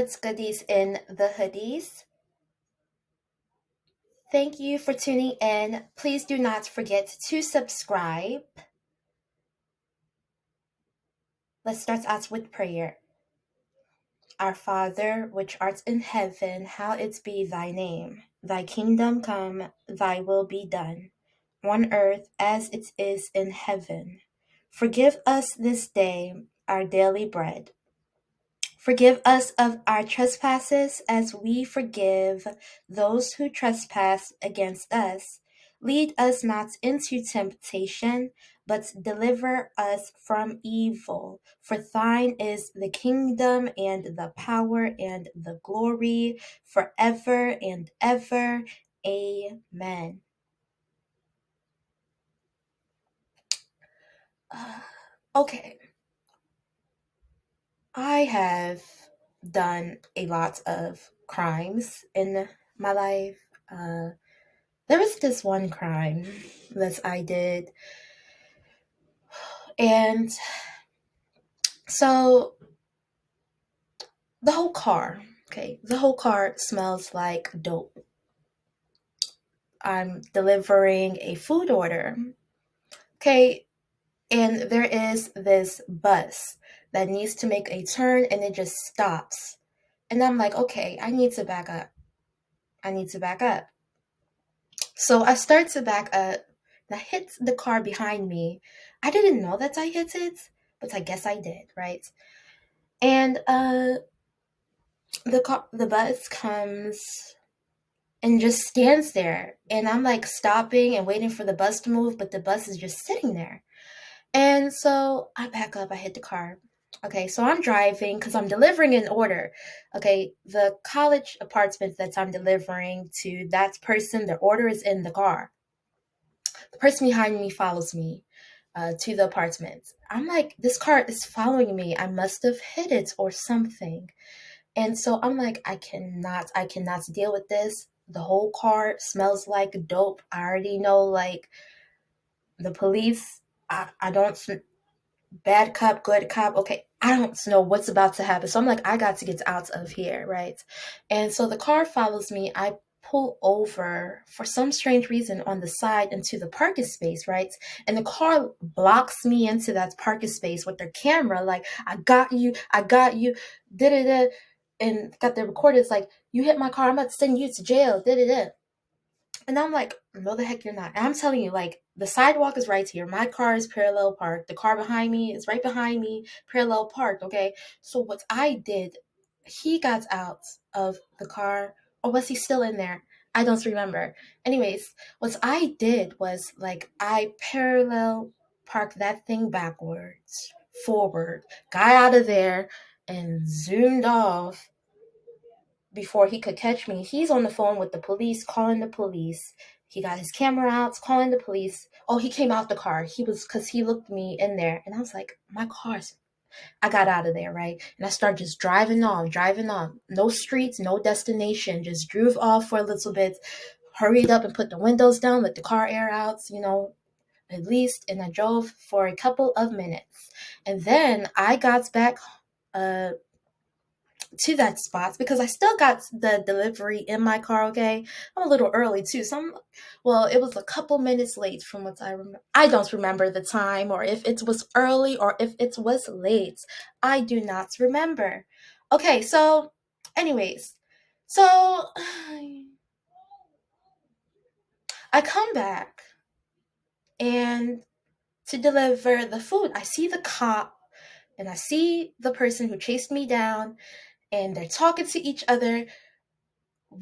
What's goodies in the hoodies? Thank you for tuning in. Please do not forget to subscribe. Let's start out with prayer. Our Father, which art in heaven, hallowed be thy name. Thy kingdom come, thy will be done, on earth as it is in heaven. Forgive us this day our daily bread. Forgive us of our trespasses as we forgive those who trespass against us. Lead us not into temptation, but deliver us from evil. For thine is the kingdom and the power and the glory forever and ever. Amen. Okay, I have done a lot of crimes in my life. There was this one crime that I did, and so the whole car, the whole car smells like dope. I'm delivering a food order, and there is this bus that needs to make a turn and it just stops. And I'm like, okay, I need to back up. So I start to back up, and I hit the car behind me. I didn't know that I hit it, but I guess I did, right? And the bus comes and just stands there, and I'm like stopping and waiting for the bus to move, but the bus is just sitting there. And so I back up, I hit the car. Okay, so I'm driving because I'm delivering an order. Okay, the college apartment that I'm delivering to, that person, their order is in the car. The person behind me follows me to the apartment. I'm like, this car is following me. I must have hit it or something. And so I'm like, I cannot deal with this. The whole car smells like dope. I already know, like, the police, I don't, bad cop, good cop, okay, I don't know what's about to happen. So I'm like, I got to get out of here, right? And so the car follows me. I pull over for some strange reason on the side into the parking space, right? And the car blocks me into that parking space with their camera, like, I got you, da-da-da, and got the recorders like, you hit my car, I'm about to send you to jail, da-da-da. And I'm like, no, the heck you're not. And I'm telling you, like, the sidewalk is right here. My car is parallel parked. The car behind me is right behind me, parallel parked, okay? So what I did, he got out of the car, or was he still in there? I don't remember. Anyways, what I did was, like, I parallel parked that thing backwards, forward, got out of there, and zoomed off before he could catch me. He's on the phone with the police, calling the police. He got his camera out, calling the police. Oh, he came out the car. Because he looked me in there. And I was like, my car's, I got out of there, right? And I started just driving on. No streets, no destination. Just drove off for a little bit, hurried up and put the windows down, let the car air out, at least. And I drove for a couple of minutes. And then I got back to that spot because I still got the delivery in my car, okay? I'm a little early too. It was a couple minutes late from what I remember. I don't remember the time or if it was early or if it was late. I do not remember. Okay, so anyways, so I come back and to deliver the food, I see the cop and I see the person who chased me down and they're talking to each other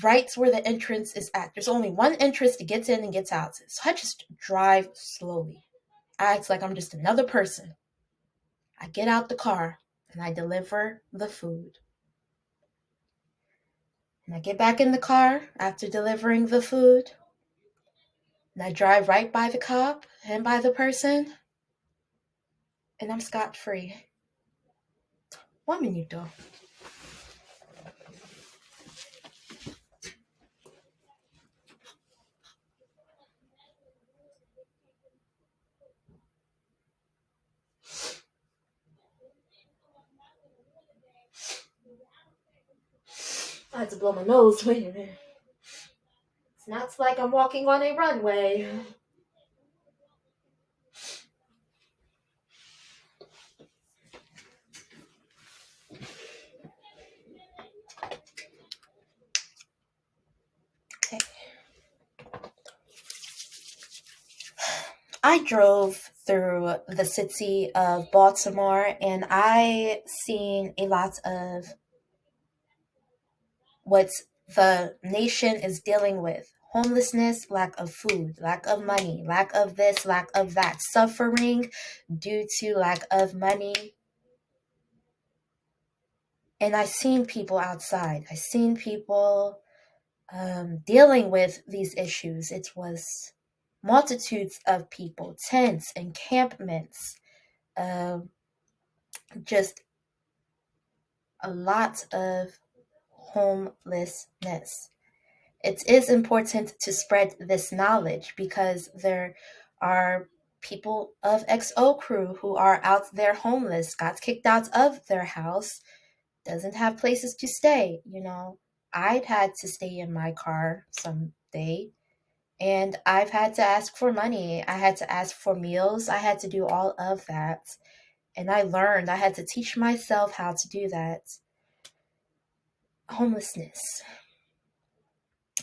right where the entrance is at. There's only one entrance to get in and get out. So I just drive slowly. I act like I'm just another person. I get out the car and I deliver the food. And I get back in the car after delivering the food. And I drive right by the cop and by the person. And I'm scot-free. 1 minuto. I had to blow my nose. Wait a minute. It's not like I'm walking on a runway. Okay. I drove through the city of Baltimore and I seen a lot of what the nation is dealing with: homelessness, lack of food, lack of money, lack of this, lack of that, suffering due to lack of money. And I seen people outside. I seen people dealing with these issues. It was multitudes of people, tents, encampments, uh, just a lot of homelessness. It is important to spread this knowledge because there are people of XO crew who are out there homeless, got kicked out of their house, doesn't have places to stay. You know, I'd had to stay in my car someday, and I've had to ask for money. I had to ask for meals. I had to do all of that. And I learned, I had to teach myself how to do that. Homelessness.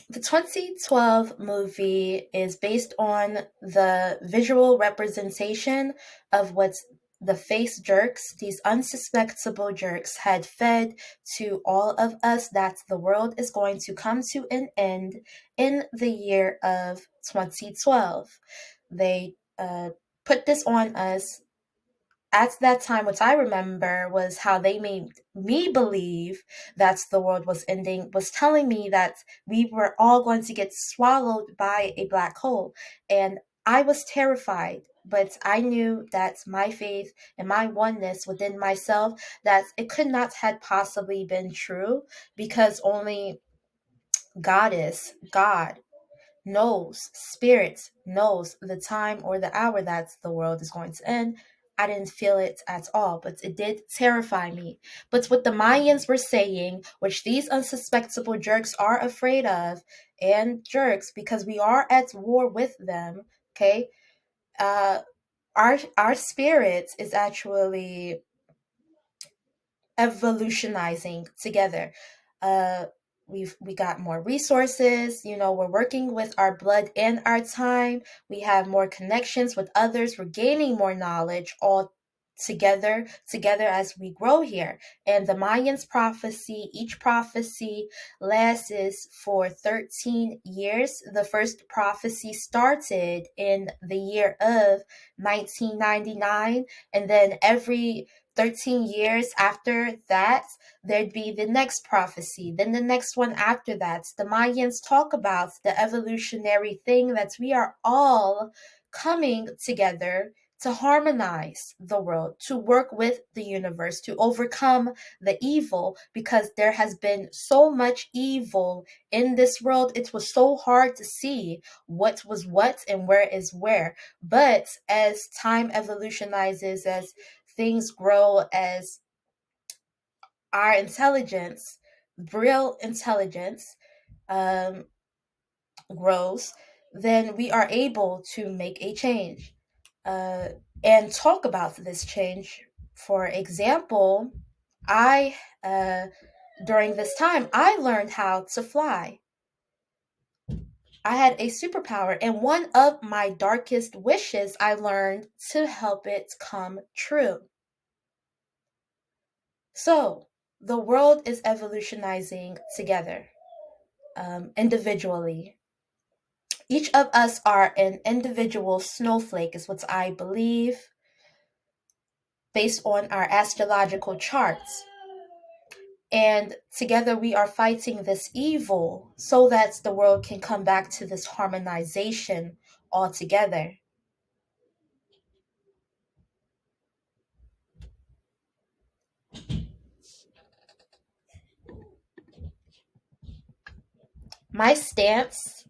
The 2012 movie is based on the visual representation of what the face jerks, these unsuspectable jerks, had fed to all of us, that the world is going to come to an end in the year of 2012. They put this on us at that time. What I remember was how they made me believe that the world was ending, was telling me that we were all going to get swallowed by a black hole. And I was terrified, but I knew that my faith and my oneness within myself, that it could not have possibly been true, because only God knows, spirit knows the time or the hour that the world is going to end. I didn't feel it at all, but it did terrify me. But what the Mayans were saying, which these unsuspectable jerks are afraid of, and jerks because we are at war with them, okay? Our spirit is actually evolutionizing together. Uh, we got more resources. You know, we're working with our blood and our time. We have more connections with others. We're gaining more knowledge all together as we grow here. And the Mayans prophecy, each prophecy lasts for 13 years. The first prophecy started in the year of 1999, and then every 13 years after that, there'd be the next prophecy, then the next one after that. The Mayans talk about the evolutionary thing that we are all coming together to harmonize the world, to work with the universe, to overcome the evil, because there has been so much evil in this world. It was so hard to see what was what and where is where. But as time evolutionizes, as things grow, as our intelligence, real intelligence, um, grows, then we are able to make a change uh, and talk about this change. For example, I, during this time, I learned how to fly. I had a superpower, and one of my darkest wishes, I learned to help it come true. So, the world is evolutionizing together, individually. Each of us are an individual snowflake, is what I believe, based on our astrological charts. And together we are fighting this evil so that the world can come back to this harmonization altogether. My stance,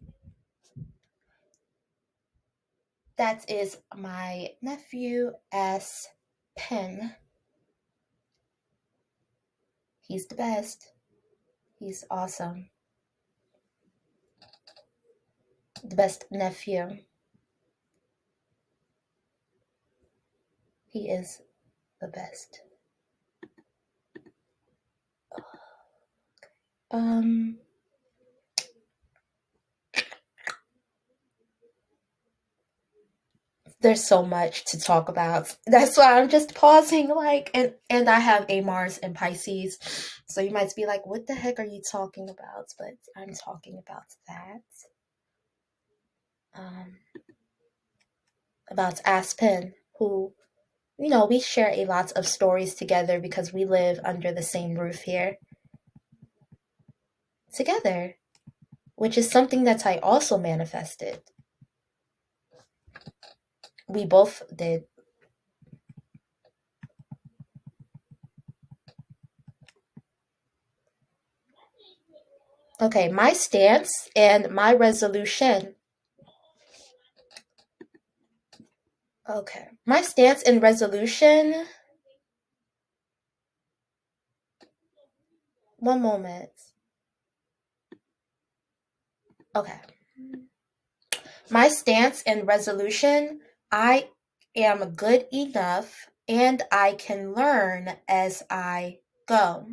that is my nephew S. Penn. He's the best. He's awesome. The best nephew. He is the best. There's so much to talk about. That's why I'm just pausing, like, and I have a Mars in Pisces. So you might be like, what the heck are you talking about? But I'm talking about that. About Aspen, who, we share a lot of stories together because we live under the same roof here together, which is something that I also manifested. We both did. Okay, my stance and my resolution. Okay, my stance and resolution. One moment. Okay. My stance and resolution, I am good enough and I can learn as I go.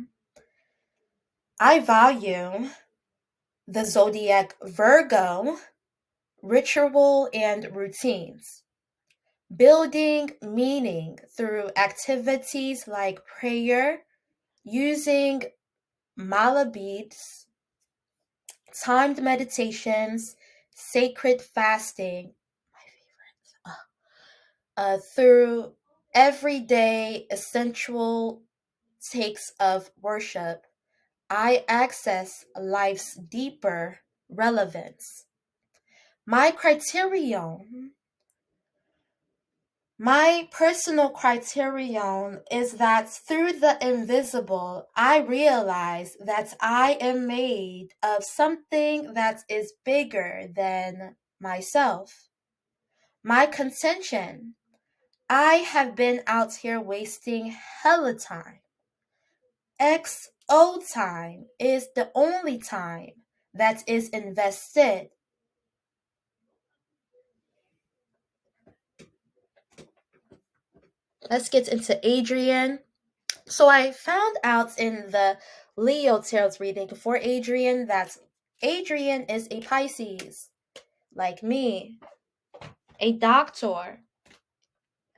I value the zodiac Virgo, ritual and routines, building meaning through activities like prayer, using mala beads, timed meditations, sacred fasting, my favorite, through everyday essential takes of worship, I access life's deeper relevance. My criterion, my personal criterion is that through the invisible, I realize that I am made of something that is bigger than myself. My contention, I have been out here wasting hella time. XO time is the only time that is invested. Let's get into Adrian. So I found out in the Leo Tarot reading for Adrian that Adrian is a Pisces, like me, a doctor,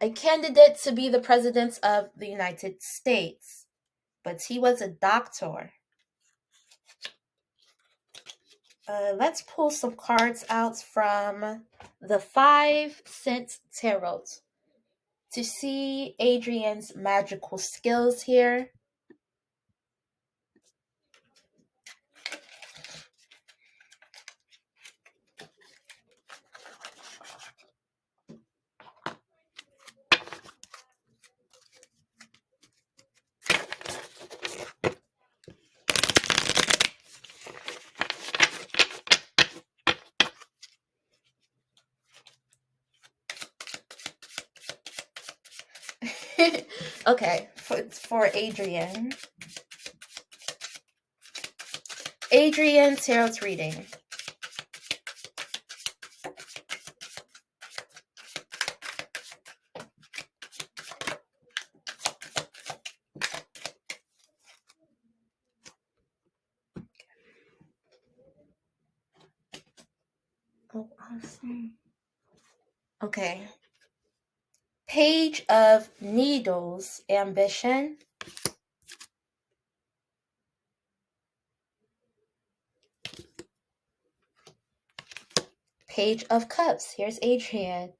a candidate to be the president of the United States, but he was a doctor. Let's pull some cards out from the 5-cent tarot to see Adrian's magical skills here. Okay, for Adrian. Adrian Tarot reading. Oh, awesome. Okay. Page of Needles, ambition. Page of Cups. Here's Adrian.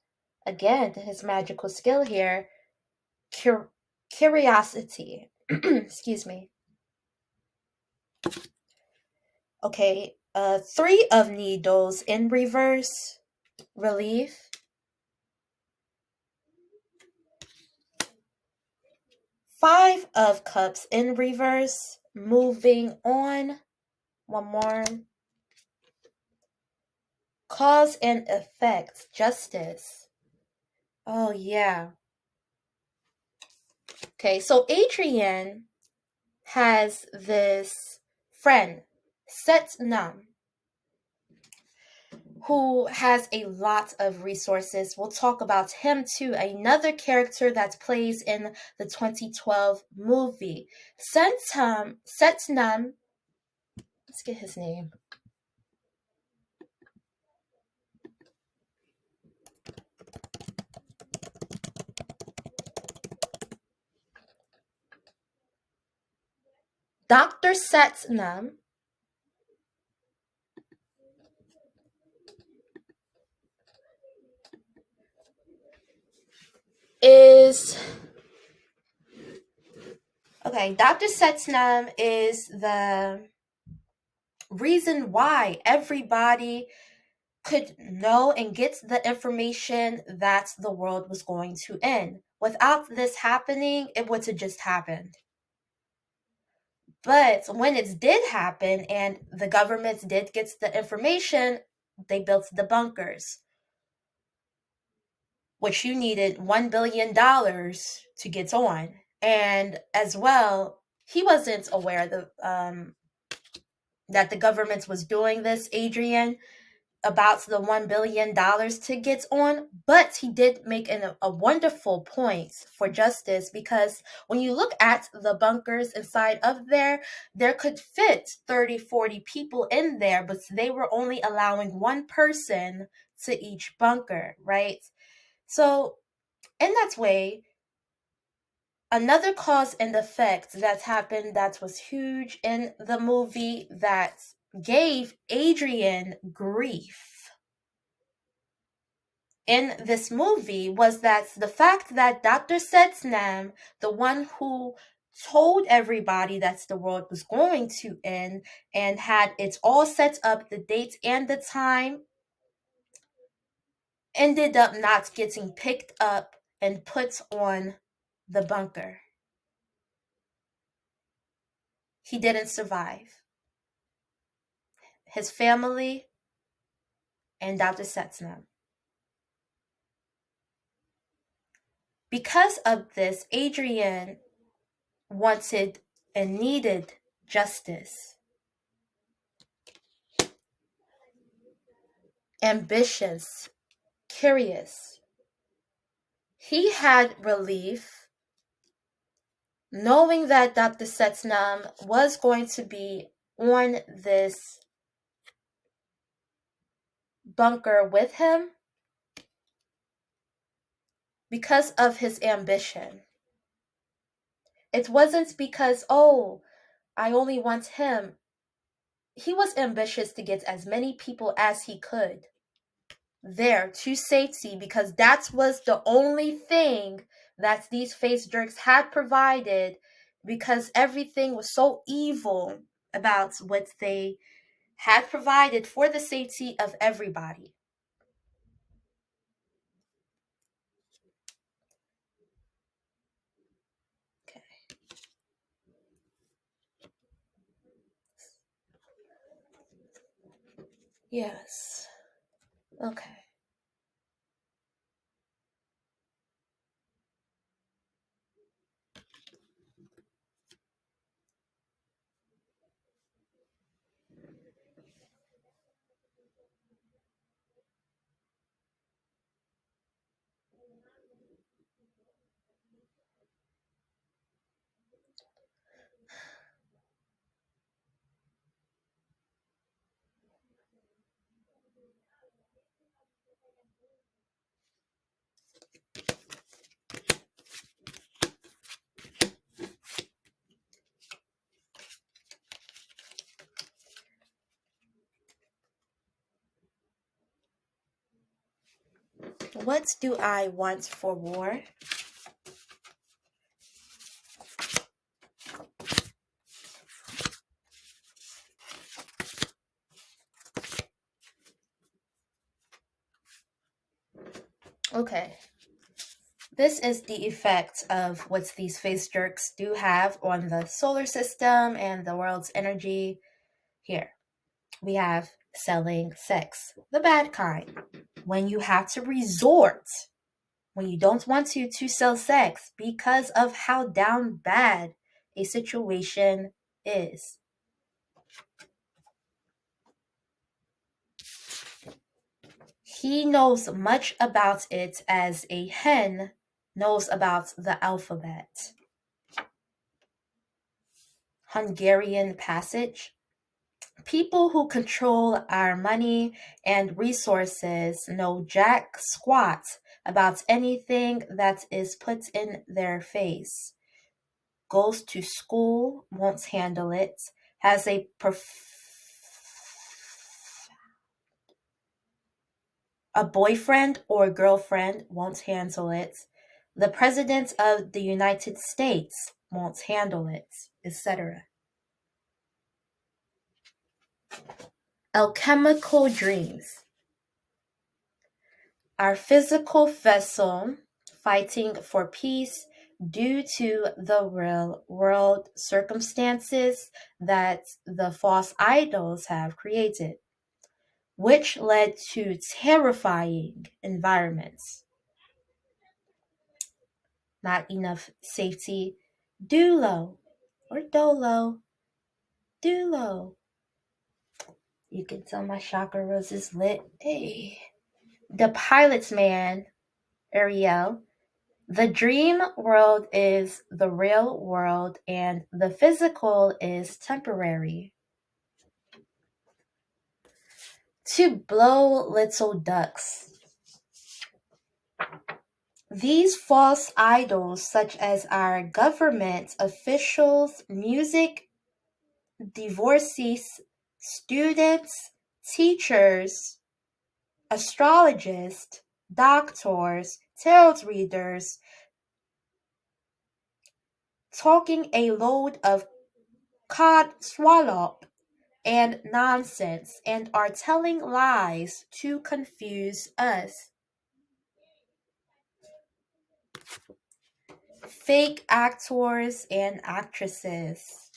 Again, his magical skill here. Curiosity. Excuse me. Okay. 3 of Needles in reverse. Relief. 5 of Cups in reverse. Moving on. One more. Cause and effect. Justice. Oh, yeah. Okay, so Adrian has this friend, Set Nam, who has a lot of resources. We'll talk about him too, another character that plays in the 2012 movie. Set Nam, let's get his name. Dr. Set Nam is Dr. Setnam is the reason why everybody could know and get the information that the world was going to end. Without this happening, it would have just happened. But when it did happen and the government did get the information, they built the bunkers, which you needed $1 billion to get on. And as well, he wasn't aware that the government was doing this, Adrian, about the $1 billion to get on, but he did make a wonderful point for justice, because when you look at the bunkers inside of there could fit 30, 40 people in there, but they were only allowing one person to each bunker, right? So in that way, another cause and effect that happened that was huge in the movie that gave Adrian grief in this movie was that the fact that Dr. Setnam, the one who told everybody that the world was going to end and had it all set up, the date and the time, ended up not getting picked up and put on the bunker. He didn't survive. His family and Dr. Setnam. Because of this, Adrian wanted and needed justice. Ambitious, curious. He had relief knowing that Dr. Setnam was going to be on this bunker with him because of his ambition. It wasn't because, oh, I only want him. He was ambitious to get as many people as he could there to safety, because that was the only thing that these face jerks had provided, because everything was so evil about what they had provided for the safety of everybody. Okay. Yes. Okay. What do I want for war? Okay. This is the effect of what these face jerks do have on the solar system and the world's energy. Here, we have selling sex, the bad kind. When you have to resort, when you don't want to sell sex because of how down bad a situation is. He knows much about it as a hen knows about the alphabet. Hungarian passage. People who control our money and resources know jack squat about anything that is put in their face. Goes to school, won't handle it, has a boyfriend or girlfriend, won't handle it. The President of the United States won't handle it, etc. Alchemical dreams. Our physical vessel fighting for peace due to the real world circumstances that the false idols have created, which led to terrifying environments. Not enough safety. Dulo or dolo. Dulo. You can tell my chakras is lit. Hey. The pilot's man, Ariel. The dream world is the real world and the physical is temporary. To blow little ducks. These false idols, such as our government officials, music, divorcees, students, teachers, astrologists, doctors, tarot readers, talking a load of cod swallop and nonsense and are telling lies to confuse us. Fake actors and actresses.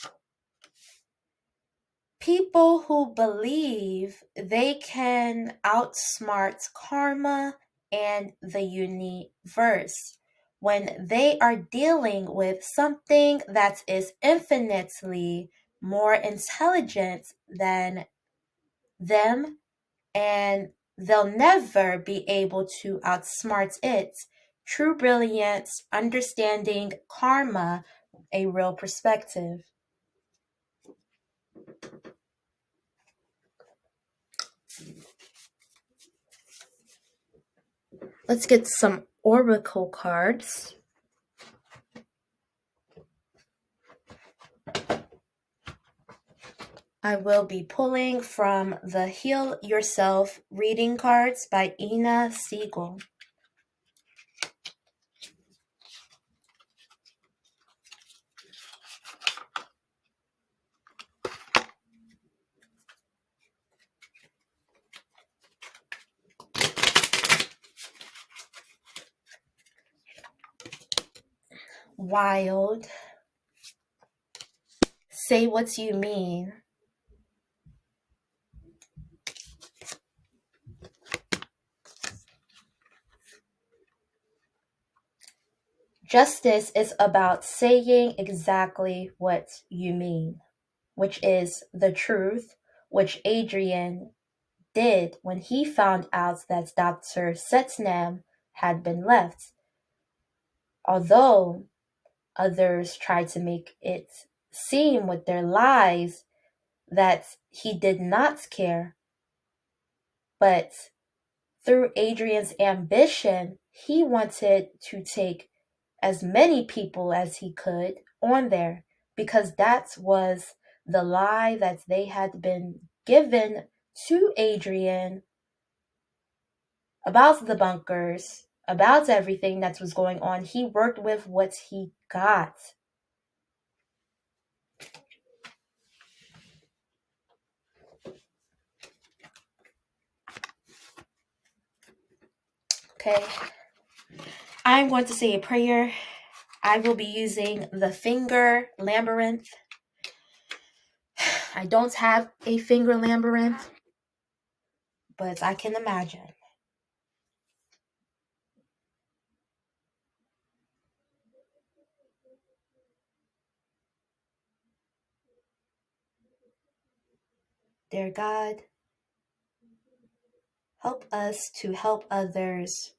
People who believe they can outsmart karma and the universe when they are dealing with something that is infinitely more intelligent than them, and they'll never be able to outsmart it. True brilliance, understanding karma, a real perspective. Let's get some oracle cards. I will be pulling from the Heal Yourself reading cards by Ina Siegel. Wild. Say what you mean. Justice is about saying exactly what you mean, which is the truth, which Adrian did when he found out that Dr. Setnam had been left. Although others tried to make it seem with their lies that he did not care, but through Adrian's ambition, he wanted to take as many people as he could on there because that was the lie that they had been given to Adrian about the bunkers, about everything that was going on. He worked with what he got. Okay. I'm going to say a prayer. I will be using the finger labyrinth. I don't have a finger labyrinth, but I can imagine. Dear God, Help us to help others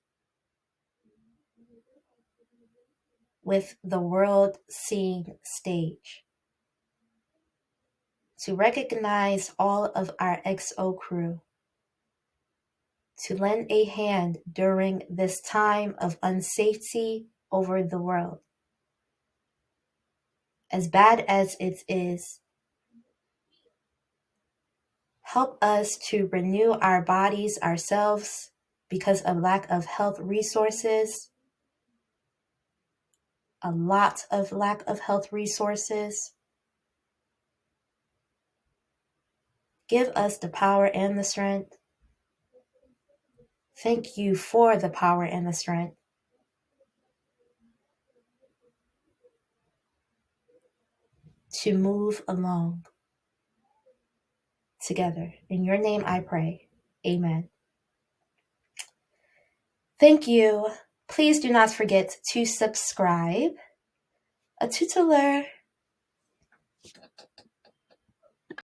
with the world seeing stage. To recognize all of our XO crew. To lend a hand during this time of unsafety over the world. As bad as it is, help us to renew our bodies ourselves because of lack of health resources, a lot of lack of health resources. Give us the power and the strength. Thank you for the power and the strength to move along together. In your name I pray. Amen. Thank you. Please do not forget to subscribe. A tutelar.